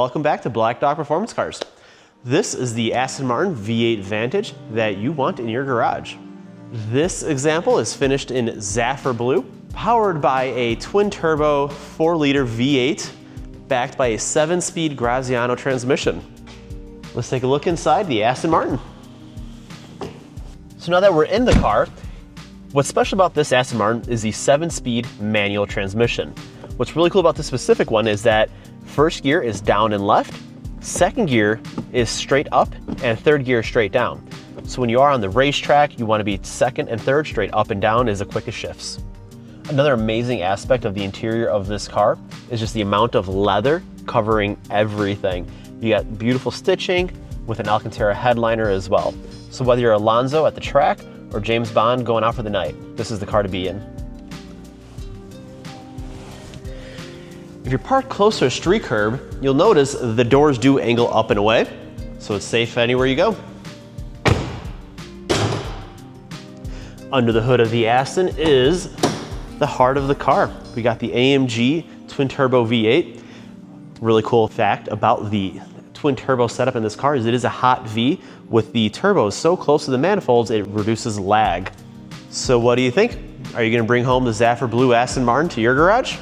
welcome back to Blackdog Performance Cars. This is the Aston Martin V8 Vantage that you want in your garage. This example is finished in Zaffre blue, powered by a twin-turbo 4-liter V8, backed by a 7-speed Graziano transmission. Let's take a look inside the Aston Martin. So now that we're in the car, what's special about this Aston Martin is the 7-speed manual transmission. What's really cool about this specific one is that first gear is down and left, second gear is straight up, and third gear is straight down. So when you are on the racetrack, you want to be second and third straight up and down is the quickest shifts. Another amazing aspect of the interior of this car is just the amount of leather covering everything. You got beautiful stitching with an Alcantara headliner as well. So whether you're Alonso at the track or James Bond going out for the night, this is the car to be in. If you're parked close to a street curb, you'll notice the doors do angle up and away, so it's safe anywhere you go. Under the hood of the Aston is the heart of the car. We got the AMG twin-turbo V8. Really cool fact about the twin-turbo setup in this car is it is a hot V with the turbos so close to the manifolds it reduces lag. So what do you think? Are you gonna bring home the Zaffre blue Aston Martin to your garage?